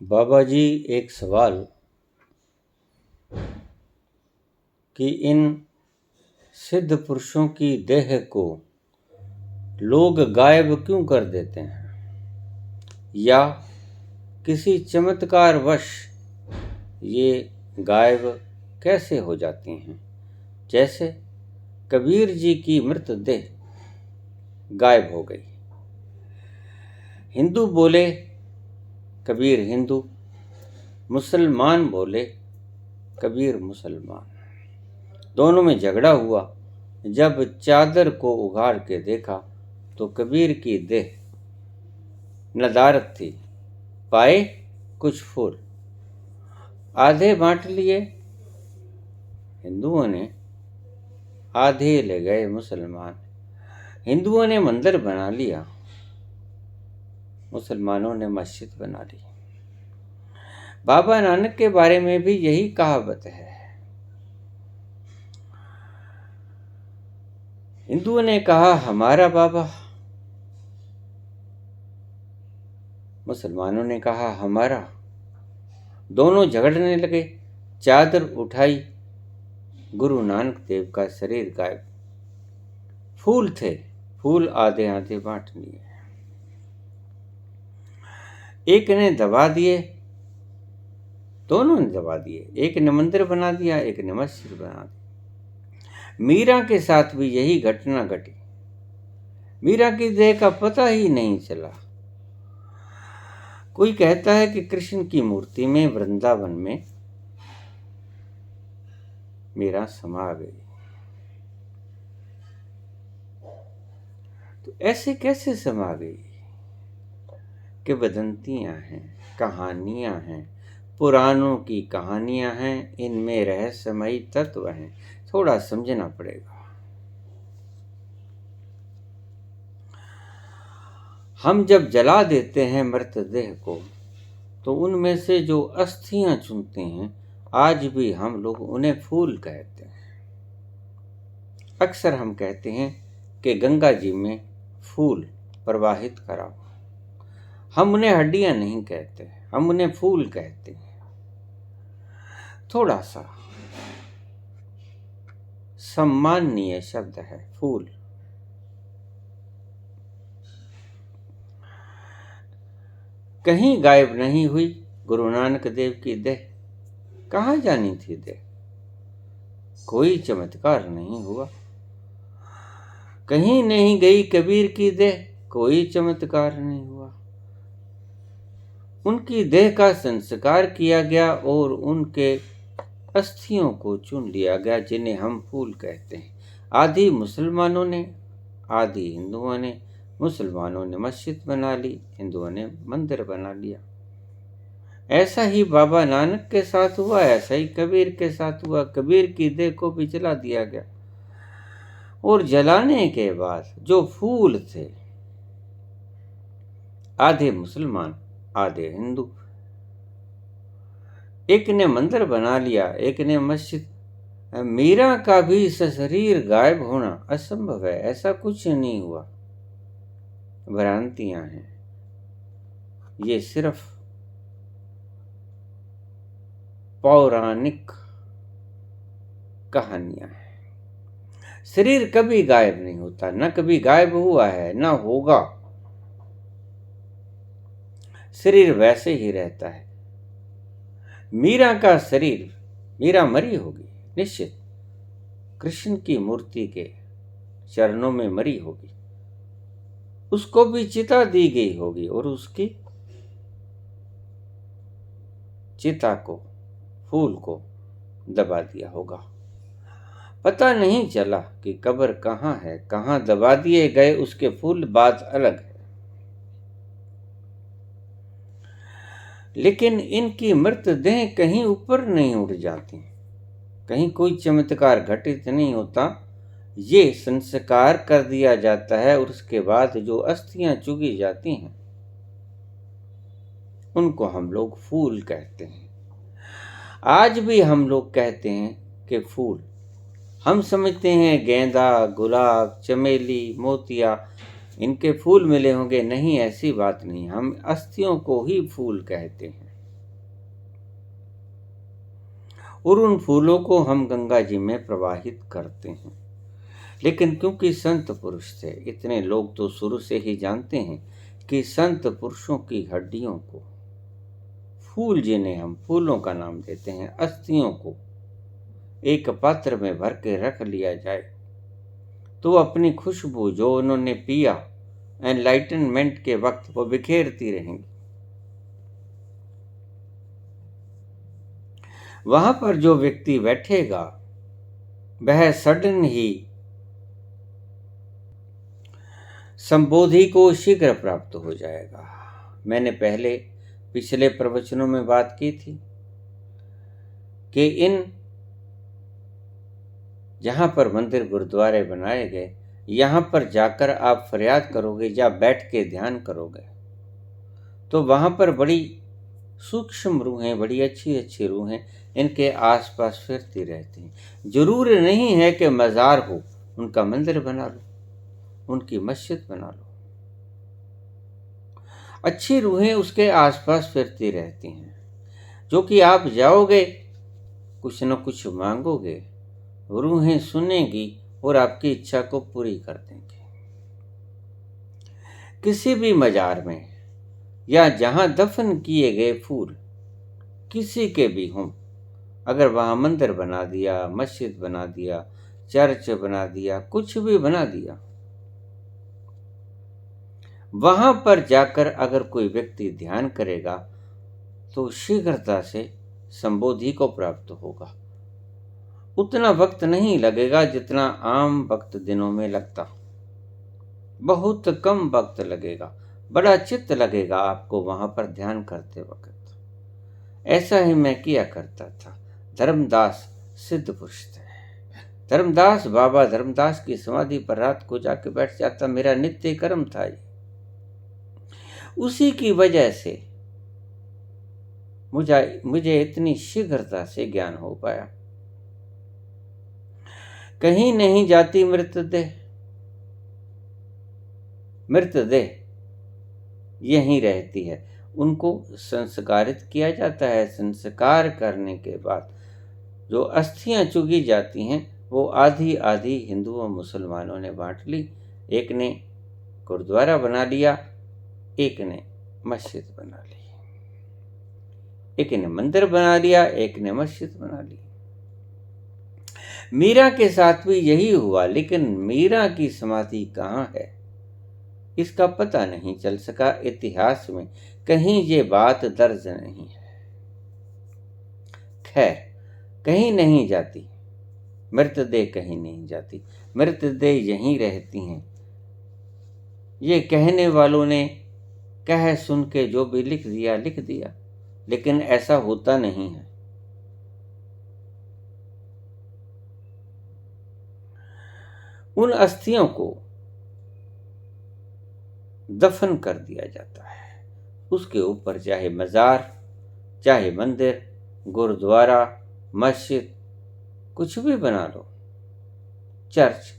बाबा जी, एक सवाल कि इन सिद्ध पुरुषों की देह को लोग गायब क्यों कर देते हैं, या किसी चमत्कारवश ये गायब कैसे हो जाती हैं। जैसे कबीर जी की मृतदेह गायब हो गई। हिंदू बोले कबीर हिंदू, मुसलमान बोले कबीर मुसलमान। दोनों में झगड़ा हुआ। जब चादर को उघाड़ के देखा तो कबीर की देह नदारत थी। पाए कुछ फूल, आधे बांट लिए हिंदुओं ने, आधे ले गए मुसलमान। हिंदुओं ने मंदिर बना लिया, मुसलमानों ने मस्जिद बना ली। बाबा नानक के बारे में भी यही कहावत है। हिंदुओं ने कहा हमारा बाबा, मुसलमानों ने कहा हमारा। दोनों झगड़ने लगे। चादर उठाई, गुरु नानक देव का शरीर गायब। फूल थे, फूल आधे आधे बांट लिए। एक ने दबा दिए, दोनों ने दबा दिए। एक ने मंदिर बना दिया, एक ने मस्जिद बना दी। मीरा के साथ भी यही घटना घटी। मीरा की देह का पता ही नहीं चला। कोई कहता है कि कृष्ण की मूर्ति में वृंदावन में मीरा समा गई। तो ऐसे कैसे समा गई? कि वदंतियां हैं, कहानियां हैं, पुराणों की कहानियां हैं, इनमें रहस्यमयी तत्व हैं। थोड़ा समझना पड़ेगा। हम जब जला देते हैं मृतदेह को तो उनमें से जो अस्थियां चुनते हैं, आज भी हम लोग उन्हें फूल कहते हैं। अक्सर हम कहते हैं कि गंगा जी में फूल प्रवाहित कराओ। हम उन्हें हड्डियां नहीं कहते, हम उन्हें फूल कहते हैं। थोड़ा सा सम्माननीय शब्द है फूल। कहीं गायब नहीं हुई गुरु नानक देव की देह। कहाँ जानी थी देह? कोई चमत्कार नहीं हुआ। कहीं नहीं गई कबीर की देह, कोई चमत्कार नहीं हुआ। उनकी देह का संस्कार किया गया और उनके अस्थियों को चुन लिया गया, जिन्हें हम फूल कहते हैं। आधी मुसलमानों ने, आधी हिंदुओं ने। मुसलमानों ने मस्जिद बना ली, हिंदुओं ने मंदिर बना लिया। ऐसा ही बाबा नानक के साथ हुआ, ऐसा ही कबीर के साथ हुआ। कबीर की देह को भी जला दिया गया, और जलाने के बाद जो फूल थे, आधे मुसलमान आधे हिंदू। एक ने मंदिर बना लिया, एक ने मस्जिद। मीरा का भी शरीर गायब होना असंभव है, ऐसा कुछ नहीं हुआ। भ्रांतियां हैं, ये सिर्फ पौराणिक कहानियां हैं। शरीर कभी गायब नहीं होता, न कभी गायब हुआ है, न होगा। शरीर वैसे ही रहता है। मीरा का शरीर, मीरा मरी होगी निश्चित, कृष्ण की मूर्ति के चरणों में मरी होगी। उसको भी चिता दी गई होगी और उसकी चिता को, फूल को दबा दिया होगा। पता नहीं चला कि कब्र कहाँ है, कहाँ दबा दिए गए उसके फूल, बात अलग है। लेकिन इनकी मृतदेह कहीं ऊपर नहीं उड़ जाती, कहीं कोई चमत्कार घटित नहीं होता। ये संस्कार कर दिया जाता है और उसके बाद जो अस्थियां चुगी जाती हैं उनको हम लोग फूल कहते हैं। आज भी हम लोग कहते हैं कि फूल। हम समझते हैं गेंदा, गुलाब, चमेली, मोतिया, इनके फूल मिले होंगे। नहीं, ऐसी बात नहीं। हम अस्थियों को ही फूल कहते हैं। और उन फूलों को हम गंगा जी में प्रवाहित करते हैं। लेकिन क्योंकि संत पुरुष थे, इतने लोग तो शुरू से ही जानते हैं कि संत पुरुषों की हड्डियों को, फूल जिन्हें हम फूलों का नाम देते हैं, अस्थियों को एक पात्र में भर के रख लिया जाए तो अपनी खुशबू जो उन्होंने पिया एनलाइटनमेंट के वक्त वो बिखेरती रहेंगी। वहां पर जो व्यक्ति बैठेगा वह सडन ही संबोधि को शीघ्र प्राप्त हो जाएगा। मैंने पहले पिछले प्रवचनों में बात की थी कि इन जहां पर मंदिर गुरुद्वारे बनाए गए, यहां पर जाकर आप फरियाद करोगे या बैठ के ध्यान करोगे तो वहां पर बड़ी सूक्ष्म रूहें, बड़ी अच्छी अच्छी रूहें इनके आसपास फिरती रहती हैं। जरूर नहीं है कि मज़ार हो, उनका मंदिर बना लो, उनकी मस्जिद बना लो, अच्छी रूहें उसके आसपास फिरती रहती हैं। जो कि आप जाओगे, कुछ न कुछ मांगोगे, रूहें सुनेगी और आपकी इच्छा को पूरी कर देंगे। किसी भी मजार में या जहां दफन किए गए फूल किसी के भी हों, अगर वहां मंदिर बना दिया, मस्जिद बना दिया, चर्च बना दिया, कुछ भी बना दिया, वहां पर जाकर अगर कोई व्यक्ति ध्यान करेगा तो शीघ्रता से संबोधि को प्राप्त होगा। उतना वक्त नहीं लगेगा जितना आम वक्त दिनों में लगता, बहुत कम वक्त लगेगा, बड़ा चित्त लगेगा आपको वहां पर ध्यान करते वक्त। ऐसा ही मैं किया करता था। धर्मदास सिद्ध पुरुष थे। धर्मदास, बाबा धर्मदास की समाधि पर रात को जाके बैठ जाता, मेरा नित्य कर्म था ये। उसी की वजह से मुझे इतनी शीघ्रता से ज्ञान हो पाया। कहीं नहीं जाती मृतदेह, मृतदेह यहीं रहती है। उनको संस्कारित किया जाता है। संस्कार करने के बाद जो अस्थियां चुगी जाती हैं वो आधी आधी हिंदुओं मुसलमानों ने बांट ली। एक ने गुरुद्वारा बना लिया, एक ने मस्जिद बना ली, एक ने मंदिर बना लिया, एक ने मस्जिद बना ली। मीरा के साथ भी यही हुआ, लेकिन मीरा की समाधि कहाँ है इसका पता नहीं चल सका। इतिहास में कहीं ये बात दर्ज नहीं है। खैर, कहीं नहीं जाती मृतदेह, कहीं नहीं जाती मृतदेह, यहीं रहती हैं। ये कहने वालों ने कह सुन के जो भी लिख दिया, लेकिन ऐसा होता नहीं है। उन अस्थियों को दफन कर दिया जाता है। उसके ऊपर चाहे मज़ार, चाहे मंदिर, गुरुद्वारा, मस्जिद, कुछ भी बना लो, चर्च,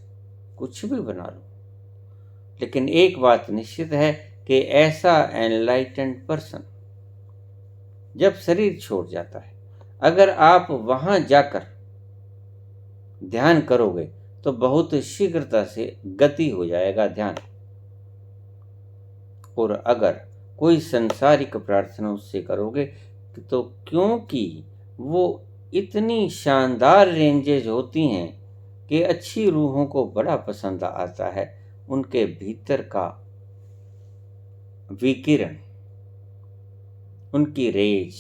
कुछ भी बना लो, लेकिन एक बात निश्चित है कि ऐसा एनलाइटेंड पर्सन जब शरीर छोड़ जाता है, अगर आप वहां जाकर ध्यान करोगे तो बहुत शीघ्रता से गति हो जाएगा ध्यान। और अगर कोई संसारिक प्रार्थना उससे करोगे तो क्योंकि वो इतनी शानदार रेंजेज होती हैं कि अच्छी रूहों को बड़ा पसंद आता है, उनके भीतर का विकिरण, उनकी रेंज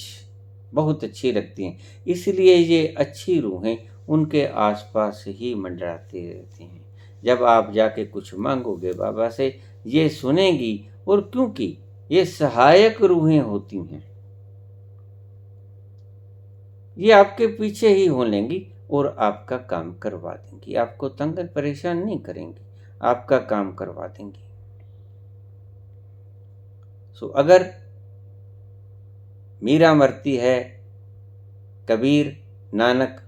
बहुत अच्छी लगती हैं। इसलिए ये अच्छी रूहें उनके आसपास ही मंडराती रहती हैं। जब आप जाके कुछ मांगोगे बाबा से, ये सुनेंगी, और क्योंकि ये सहायक रूहें होती हैं, ये आपके पीछे ही हो लेंगी और आपका काम करवा देंगी। आपको तंग परेशान नहीं करेंगी, आपका काम करवा देंगी। अगर मीरा मरती है, कबीर, नानक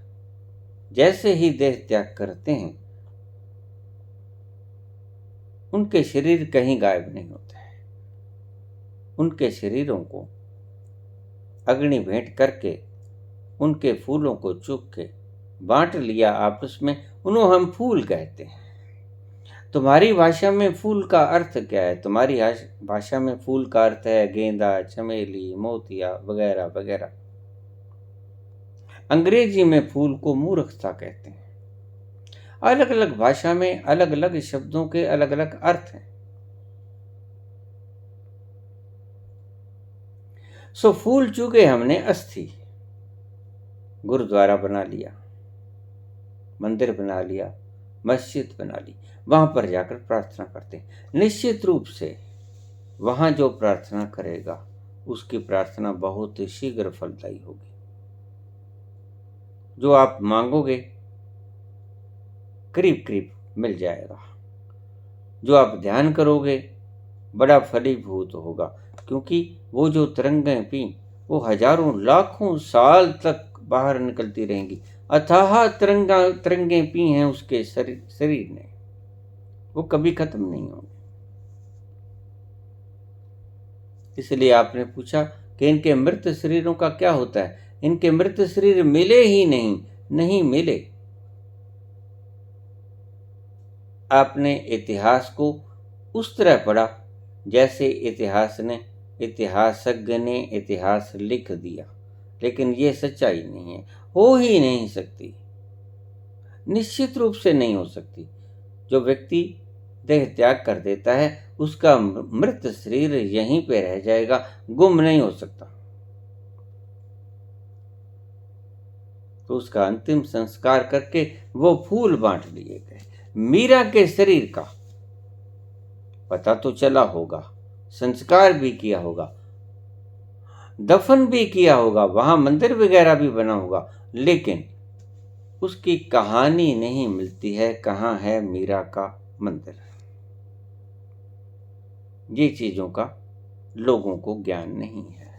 जैसे ही देह त्याग करते हैं, उनके शरीर कहीं गायब नहीं होते हैं। उनके शरीरों को अग्नि भेंट करके उनके फूलों को चुग के बांट लिया आपस में, उन्हें हम फूल कहते हैं। तुम्हारी भाषा में फूल का अर्थ क्या है? तुम्हारी भाषा में फूल का अर्थ है गेंदा, चमेली, मोतिया वगैरह वगैरह। अंग्रेजी में फूल को मूर्खता कहते हैं। अलग अलग भाषा में अलग अलग शब्दों के अलग अलग अर्थ हैं। सो फूल चुगे हमने अस्थि, गुरुद्वारा बना लिया, मंदिर बना लिया, मस्जिद बना ली, वहां पर जाकर प्रार्थना करते हैं। निश्चित रूप से वहां जो प्रार्थना करेगा उसकी प्रार्थना बहुत शीघ्र फलदायी होगी। जो आप मांगोगे करीब करीब मिल जाएगा। जो आप ध्यान करोगे बड़ा फलीभूत होगा, क्योंकि वो जो तरंगें पी वो हजारों लाखों साल तक बाहर निकलती रहेंगी। अथाह तरंगें पी हैं उसके शरीर ने, वो कभी खत्म नहीं होंगे। इसलिए आपने पूछा कि इनके मृत शरीरों का क्या होता है। इनके मृत शरीर मिले ही नहीं मिले। आपने इतिहास को उस तरह पढ़ा जैसे इतिहासज्ञ ने इतिहास लिख दिया, लेकिन ये सच्चाई नहीं है, हो ही नहीं सकती, निश्चित रूप से नहीं हो सकती। जो व्यक्ति देह त्याग कर देता है उसका मृत शरीर यहीं पे रह जाएगा, गुम नहीं हो सकता। तो उसका अंतिम संस्कार करके वो फूल बांट लिए गए। मीरा के शरीर का पता तो चला होगा, संस्कार भी किया होगा, दफन भी किया होगा, वहां मंदिर वगैरह भी बना होगा, लेकिन उसकी कहानी नहीं मिलती है। कहाँ है मीरा का मंदिर? ये चीजों का लोगों को ज्ञान नहीं है।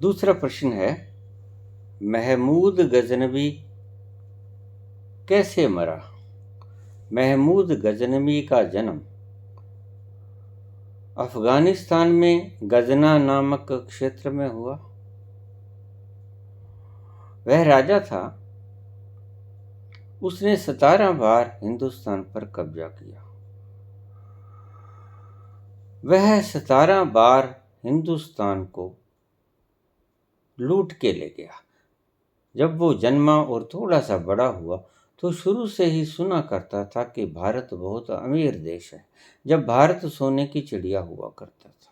दूसरा प्रश्न है, महमूद गजनवी कैसे मरा? महमूद गजनवी का जन्म अफगानिस्तान में गजना नामक क्षेत्र में हुआ। वह राजा था, उसने 17 बार हिंदुस्तान पर कब्जा किया। वह 17 बार हिंदुस्तान को लूट के ले गया। जब वो जन्मा और थोड़ा सा बड़ा हुआ तो शुरू से ही सुना करता था कि भारत बहुत अमीर देश है। जब भारत सोने की चिड़िया हुआ करता था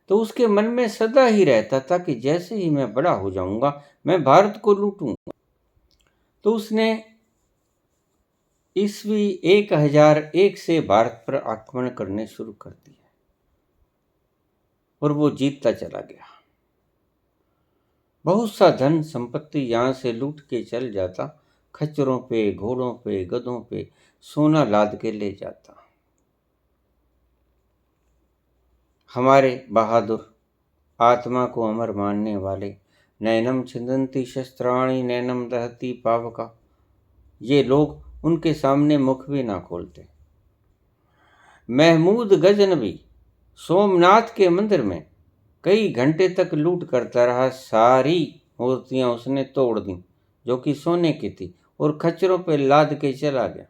तो उसके मन में सदा ही रहता था कि जैसे ही मैं बड़ा हो जाऊंगा मैं भारत को लूटूंगा। तो उसने ईस्वी 1001 से भारत पर आक्रमण करने शुरू कर दिए और वो जीतता चला गया। बहुत सा धन संपत्ति यहाँ से लूट के चल जाता, खच्चरों पे, घोड़ों पे, गधों पे सोना लाद के ले जाता। हमारे बहादुर, आत्मा को अमर मानने वाले, नैनम छिंदंती शस्त्राणी नैनम दहती पावका, ये लोग उनके सामने मुख भी ना खोलते। महमूद गजनवी सोमनाथ के मंदिर में कई घंटे तक लूट करता रहा। सारी मूर्तियां उसने तोड़ दी जो कि सोने की थी और खच्चरों पे लाद के चला गया।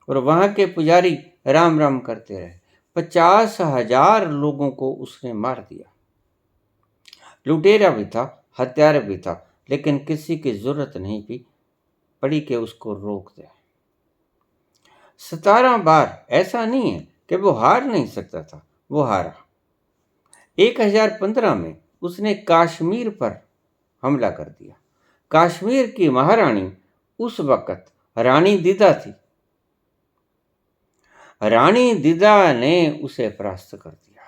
और वहां के पुजारी राम राम करते रहे। 50,000 लोगों को उसने मार दिया। लुटेरा भी था, हत्यारा भी था, लेकिन किसी की जरूरत नहीं पड़ी कि उसको रोक दे। 17 बार ऐसा नहीं है कि वो हार नहीं सकता था, वो हारा। 1015 में उसने कश्मीर पर हमला कर दिया। कश्मीर की महारानी उस वक्त रानी दीदा थी। रानी दीदा ने उसे परास्त कर दिया,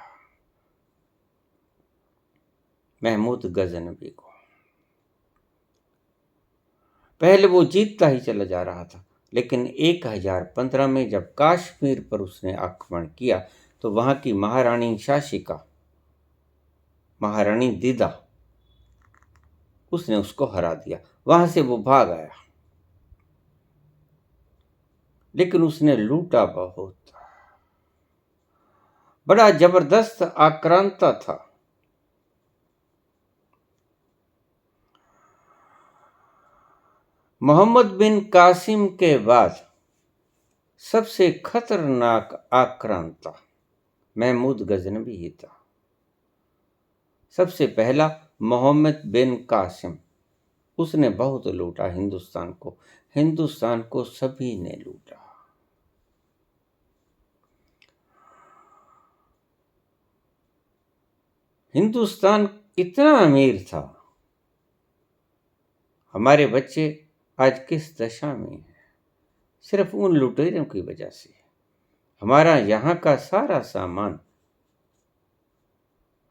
महमूद गजनवी को। पहले वो जीतता ही चला जा रहा था, लेकिन 1015 में जब कश्मीर पर उसने आक्रमण किया तो वहां की महारानी शासिका, महारानी दीदा, उसने उसको हरा दिया। वहां से वो भाग आया, लेकिन उसने लूटा बहुत। बड़ा जबरदस्त आक्रांता था। मोहम्मद बिन कासिम के बाद सबसे खतरनाक आक्रांता महमूद गजनवी ही था। सबसे पहला मोहम्मद बिन कासिम, उसने बहुत लूटा हिंदुस्तान को सभी ने लूटा। हिंदुस्तान इतना अमीर था, हमारे बच्चे आज किस दशा में हैं, सिर्फ उन लुटेरों की वजह से। हमारा यहाँ का सारा सामान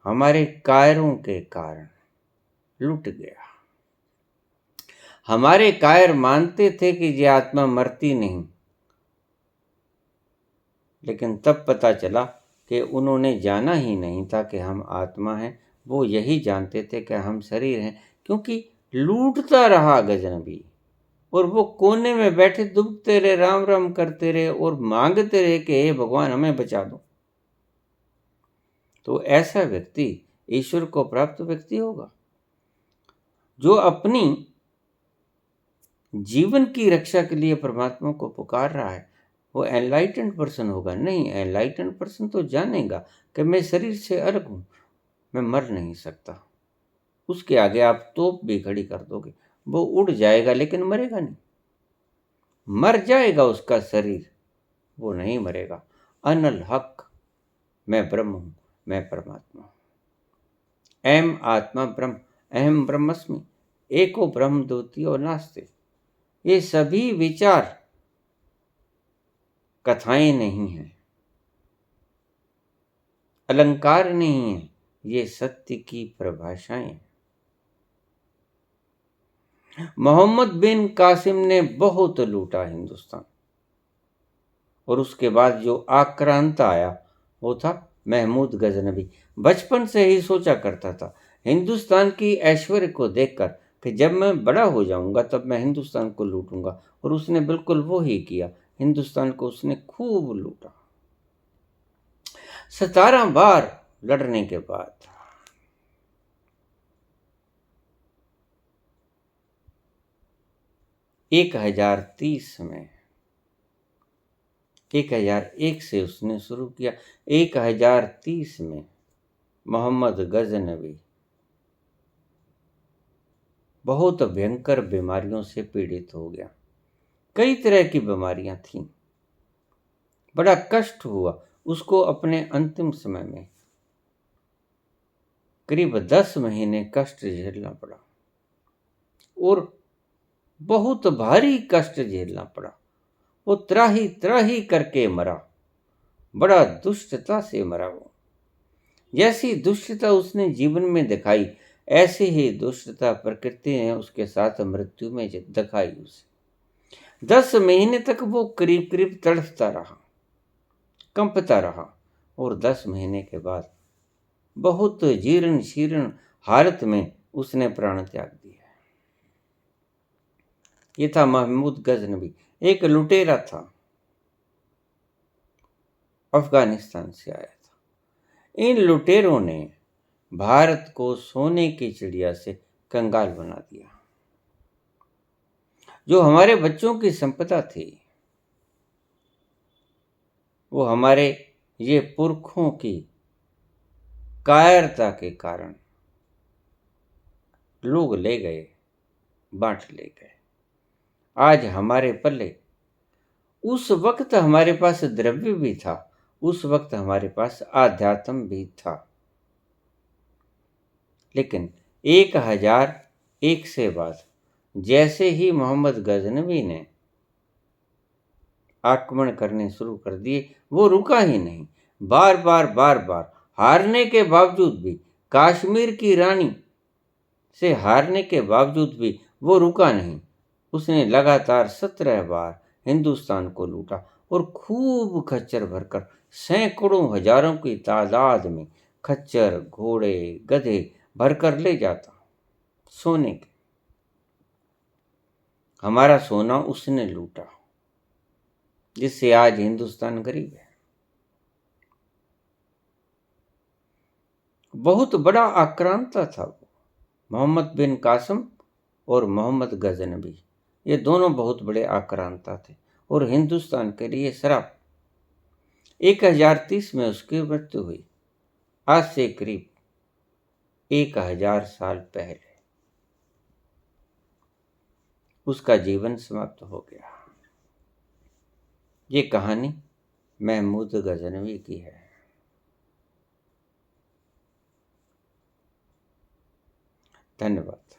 हमारे कायरों के कारण लूट गया। हमारे कायर मानते थे कि ये आत्मा मरती नहीं, लेकिन तब पता चला कि उन्होंने जाना ही नहीं था कि हम आत्मा हैं। वो यही जानते थे कि हम शरीर हैं, क्योंकि लूटता रहा गजनबी, और वो कोने में बैठे दुबकते रहे, राम राम करते रहे और मांगते रहे कि हे भगवान हमें बचा दो। तो ऐसा व्यक्ति ईश्वर को प्राप्त व्यक्ति होगा जो अपनी जीवन की रक्षा के लिए परमात्मा को पुकार रहा है। वो एनलाइटेंड पर्सन होगा? नहीं, एनलाइटेंड पर्सन तो जानेगा कि मैं शरीर से अलग हूं, मैं मर नहीं सकता। उसके आगे आप तोप भी खड़ी कर दोगे, वो उड़ जाएगा लेकिन मरेगा नहीं। मर जाएगा उसका शरीर, वो नहीं मरेगा। अनल हक, मैं ब्रह्म हूं, मैं परमात्मा हूं। एम आत्मा ब्रह्म, अहम ब्रह्मस्मि, एको ब्रह्म द्वितीयो नास्ति। ये सभी विचार कथाएं नहीं हैं, अलंकार नहीं है, ये सत्य की परिभाषाएं। मोहम्मद बिन कासिम ने बहुत लूटा हिंदुस्तान, और उसके बाद जो आक्रांत आया वो था महमूद गजनवी। बचपन से ही सोचा करता था हिंदुस्तान की ऐश्वर्य को देखकर कि जब मैं बड़ा हो जाऊंगा तब मैं हिंदुस्तान को लूटूंगा, और उसने बिल्कुल वो ही किया। हिंदुस्तान को उसने खूब लूटा। 17 बार लड़ने के बाद 1030 में 1001 से उसने शुरू किया। 1030 में मोहम्मद गजनवी बहुत भयंकर बीमारियों से पीड़ित हो गया। कई तरह की बीमारियां थीं, बड़ा कष्ट हुआ उसको अपने अंतिम समय में। करीब 10 महीने कष्ट झेलना पड़ा, और बहुत भारी कष्ट झेलना पड़ा। वो त्राही त्राही करके मरा, बड़ा दुष्टता से मरा। वो जैसी दुष्टता उसने जीवन में दिखाई, ऐसे ही दुष्टता प्रकृति ने उसके साथ मृत्यु में दिखाई उसे। 10 महीने तक वो करीब करीब तड़फता रहा, कंपता रहा, और 10 महीने के बाद बहुत जीर्ण शीर्ण हालत में उसने प्राण त्याग दिया। ये था महमूद गजनवी, एक लुटेरा था, अफगानिस्तान से आया था। इन लुटेरों ने भारत को सोने की चिड़िया से कंगाल बना दिया। जो हमारे बच्चों की संपदा थी, वो हमारे ये पुरखों की कायरता के कारण लोग ले गए, बांट ले गए। आज हमारे पल्ले, उस वक्त हमारे पास द्रव्य भी था, उस वक्त हमारे पास आध्यात्म भी था, लेकिन 1001 से बाद जैसे ही मोहम्मद गजनवी ने आक्रमण करने शुरू कर दिए, वो रुका ही नहीं। बार बार हारने के बावजूद भी, कश्मीर की रानी से हारने के बावजूद भी वो रुका नहीं। उसने लगातार 17 बार हिंदुस्तान को लूटा, और खूब खच्चर भरकर, सैकड़ों हजारों की तादाद में खच्चर घोड़े गधे भरकर ले जाता सोने के। हमारा सोना उसने लूटा, जिससे आज हिंदुस्तान गरीब है। बहुत बड़ा आक्रांता था वो। मोहम्मद बिन कासिम और मोहम्मद गजनबी, ये दोनों बहुत बड़े आक्रांता थे और हिंदुस्तान के लिए श्राप। 1030 में उसकी मृत्यु हुई, आज से करीब 1000 साल पहले उसका जीवन समाप्त हो गया। ये कहानी महमूद गजनवी की है। धन्यवाद।